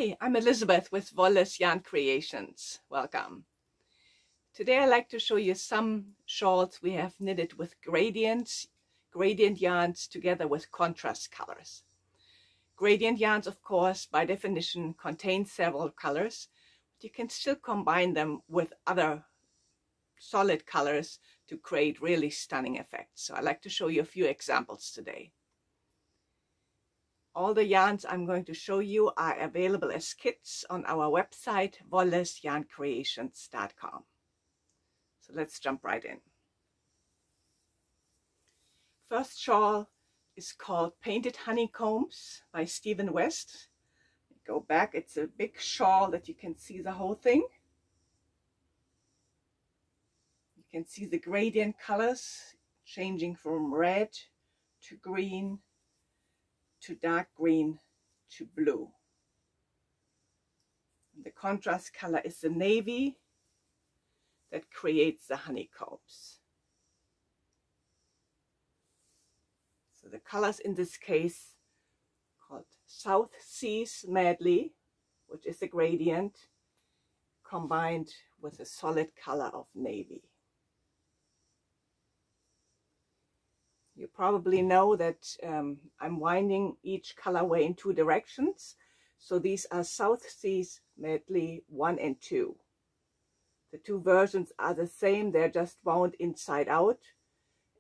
Hi, I'm Elizabeth with Wolle's Yarn Creations. Welcome. Today I'd like to show you some shawls we have knitted with gradient yarns together with contrast colors. Gradient yarns, of course, by definition contain several colors, but you can still combine them with other solid colors to create really stunning effects. So I'd like to show you a few examples today. All the yarns I'm going to show you are available as kits on our website, wollesyarncreations.com. So let's jump right in. First shawl is called Painted Honeycombs by Stephen West. Go back, it's a big shawl that you can see the whole thing. You can see the gradient colors changing from red to green to dark green to blue. The contrast color is the navy that creates the honeycombs. So the colors in this case called SOUTHSEAS Medley, which is the gradient, combined with a solid color of navy. You probably know that I'm winding each colorway in two directions. So these are SOUTHSEAS Medley 1 and 2. The two versions are the same, they're just wound inside out.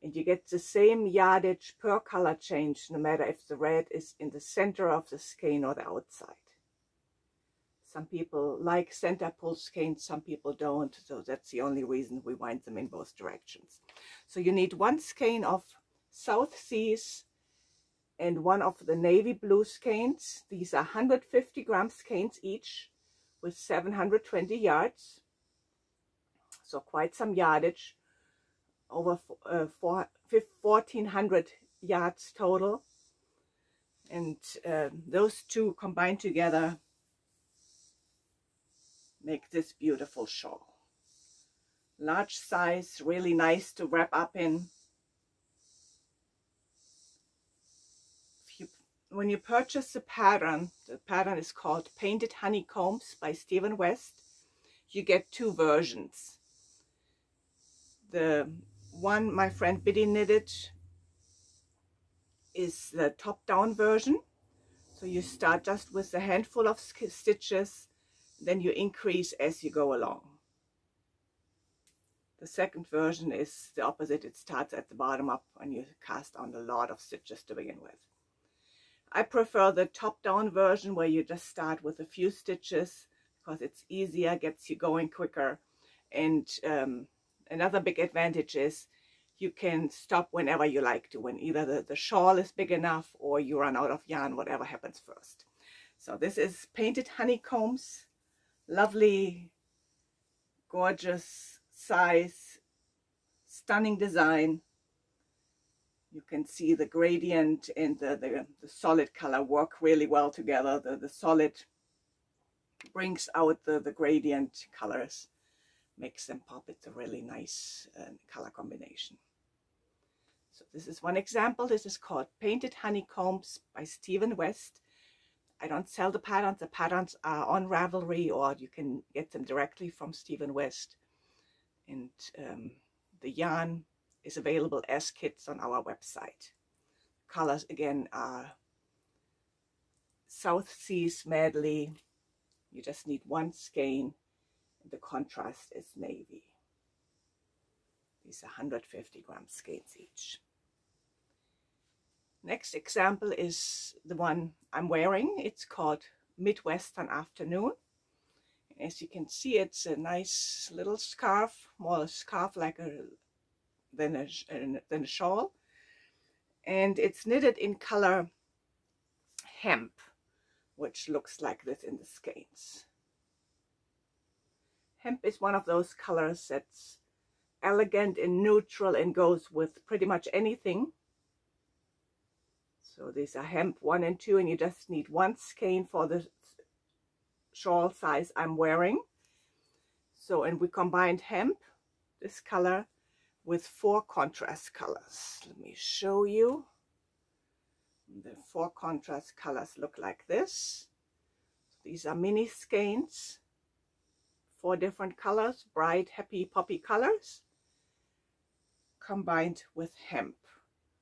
And you get the same yardage per color change, no matter if the red is in the center of the skein or the outside. Some people like center pull skeins, some people don't. So that's the only reason we wind them in both directions. So you need one skein of SOUTHSEAS and one of the navy blue skeins. These are 150 gram skeins each with 720 yards. So quite some yardage, over 1,400 yards total. And those two combined together make this beautiful shawl. Large size, really nice to wrap up in. When you purchase the pattern is called Painted Honeycombs by Stephen West. You get two versions. The one my friend Biddy knitted is the top-down version. So you start just with a handful of stitches, then you increase as you go along. The second version is the opposite. It starts at the bottom up and you cast on a lot of stitches to begin with. I prefer the top-down version where you just start with a few stitches because it's easier, gets you going quicker. And another big advantage is you can stop whenever you like to, when either the shawl is big enough or you run out of yarn, whatever happens first. So this is Painted Honeycombs, lovely, gorgeous size, stunning design. You can see the gradient and the solid color work really well together. The solid brings out the gradient colors, makes them pop. It's a really nice color combination. So this is one example. This is called Painted Honeycombs by Stephen West. I don't sell the patterns. The patterns are on Ravelry, or you can get them directly from Stephen West. And the yarn is available as kits on our website. Colors again are SOUTHSEAS Medley. You just need one skein. The contrast is navy. These are 150 gram skeins each. Next example is the one I'm wearing. It's called Midwestern Afternoon. As you can see, it's a nice little scarf, more a scarf like than a shawl, and it's knitted in color hemp, which looks like this in the skeins. Hemp is one of those colors that's elegant and neutral and goes with pretty much anything. So these are hemp 1 and 2, and you just need one skein for the shawl size I'm wearing. So, and we combined hemp, this color, with 4 contrast colors. Let me show you. The 4 contrast colors look like this. These are mini skeins, 4 different colors, bright, happy, poppy colors, combined with hemp,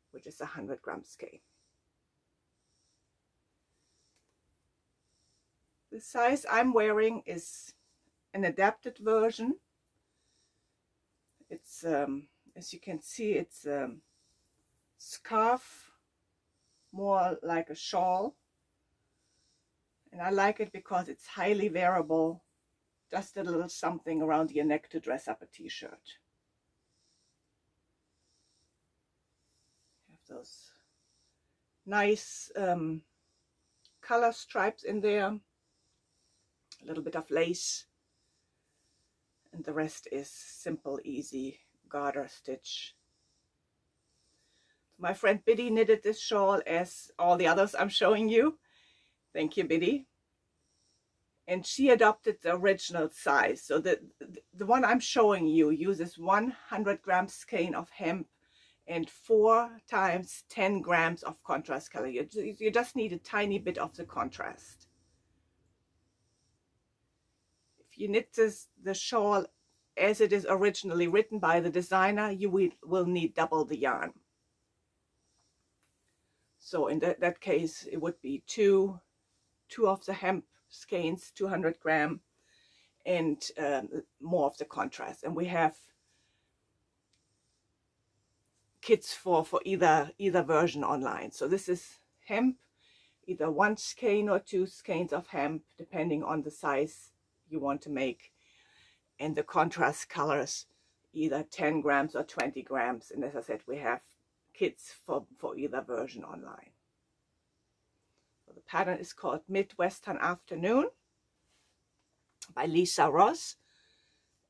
which is a 100-gram skein. The size I'm wearing is an adapted version. It's, as you can see, it's a scarf, more like a shawl. And I like it because it's highly wearable, just a little something around your neck to dress up a t-shirt. Have those nice color stripes in there, a little bit of lace, and the rest is simple, easy garter stitch. My friend Biddy knitted this shawl as all the others I'm showing you. Thank you, Biddy. And she adopted the original size. So the one I'm showing you uses 100-gram skein of hemp and 4 times 10 grams of contrast color. You just need a tiny bit of the contrast. If you knit the shawl as it is originally written by the designer, you will need double the yarn. So in that case, it would be two of the hemp skeins, 200 gram, and more of the contrast. And we have kits for either version online. So this is hemp, either 1 skein or 2 skeins of hemp, depending on the size you want to make, and the contrast colors, either 10 grams or 20 grams. And as I said, we have kits for either version online. So the pattern is called Midwestern Afternoon by Lisa Ross,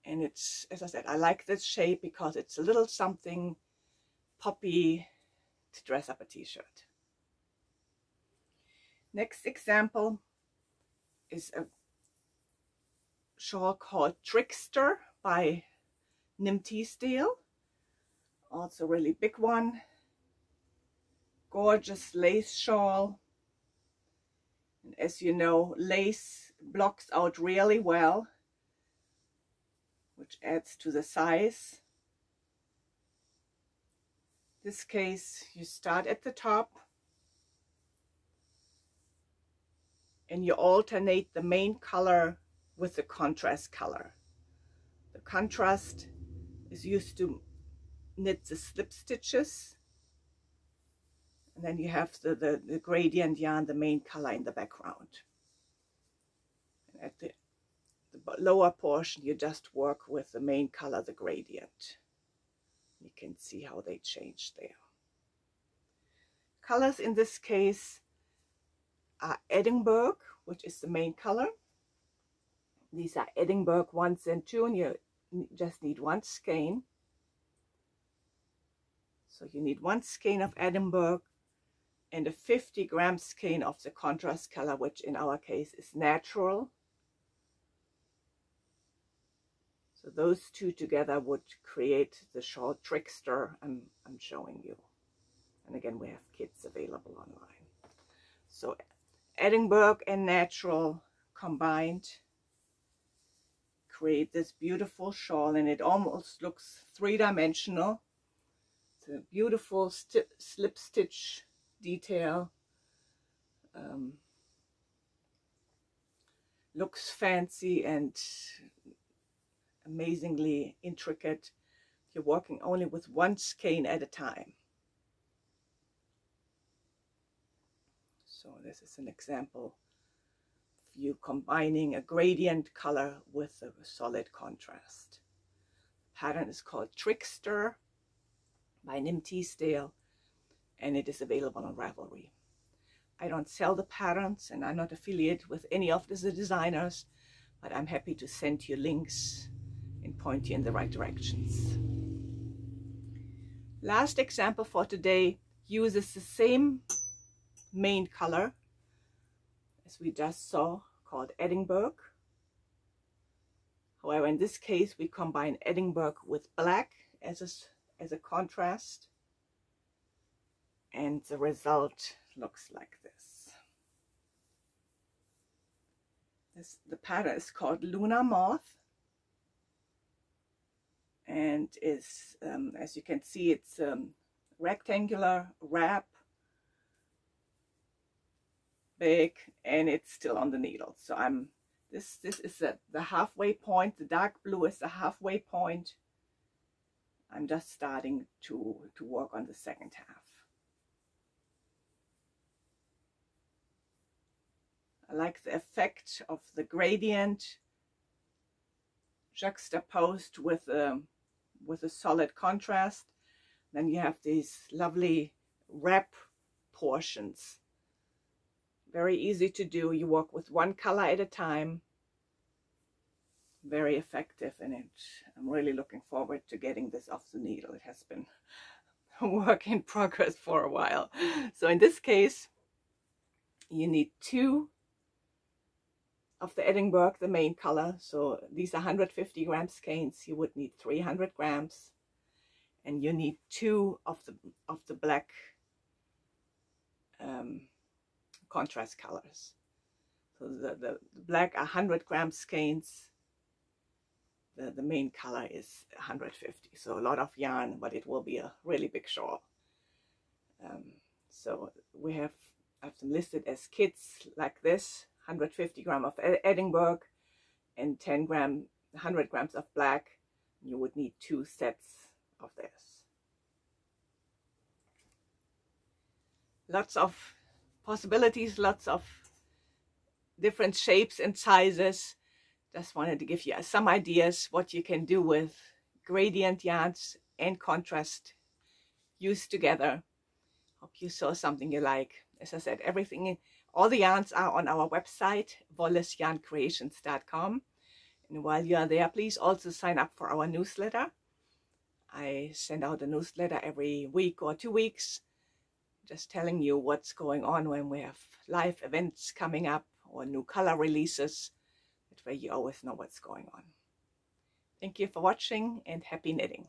and it's, as I said, I like this shape because it's a little something poppy to dress up a t-shirt. Next example is a shawl called Trickster by Nim Teasdale, also really big one. Gorgeous lace shawl, and as you know, lace blocks out really well, which adds to the size. This case, you start at the top and you alternate the main color with the contrast color. The contrast is used to knit the slip stitches, and then you have the gradient yarn, the main color in the background. And at the lower portion, you just work with the main color, the gradient. You can see how they change there. Colors in this case are Edinburgh, which is the main color. These are Edinburgh 1s and 2, and you just need 1 skein. So you need 1 skein of Edinburgh and a 50-gram skein of the contrast color, which in our case is natural. So those two together would create the shawl Trickster I'm showing you. And again, we have kits available online. So Edinburgh and natural combined create this beautiful shawl, and it almost looks 3-dimensional. It's a beautiful slip stitch detail. Looks fancy and amazingly intricate. You're working only with 1 skein at a time. So this is an example of you combining a gradient color with a solid contrast. The pattern is called Trickster by Nim Teasdale, and it is available on Ravelry. I don't sell the patterns, and I'm not affiliated with any of the designers, but I'm happy to send you links and point you in the right directions. Last example for today uses the same main color as we just saw, called Edinburgh. However, in this case, we combine Edinburgh with black as a contrast, and the result looks like this. The pattern is called Lunar Moth, and is, as you can see, it's rectangular wrap, big, and it's still on the needle. So this is the halfway point. The dark blue is the halfway point. I'm just starting to work on the second half. I like the effect of the gradient juxtaposed with a solid contrast. Then you have these lovely wrap portions. Very easy to do. You work with one color at a time. Very effective in it. I'm really looking forward to getting this off the needle. It has been a work in progress for a while. So in this case, you need 2 of the Edinburgh, the main color. So these are 150 gram skeins. You would need 300 grams, and you need 2 of the black contrast colors. So the black are 100 gram skeins. The main color is 150. So a lot of yarn, but it will be a really big shawl. So I've them listed as kits like this. 150 gram of Edinburgh and 100 grams of black. You would need 2 sets of this. Lots of possibilities, lots of different shapes and sizes. Just wanted to give you some ideas what you can do with gradient yarns and contrast used together. Hope you saw something you like. As I said, all the yarns are on our website, wollesyarncreations.com. And while you are there, please also sign up for our newsletter. I send out a newsletter every week or 2 weeks, just telling you what's going on when we have live events coming up or new color releases. That way you always know what's going on. Thank you for watching, and happy knitting.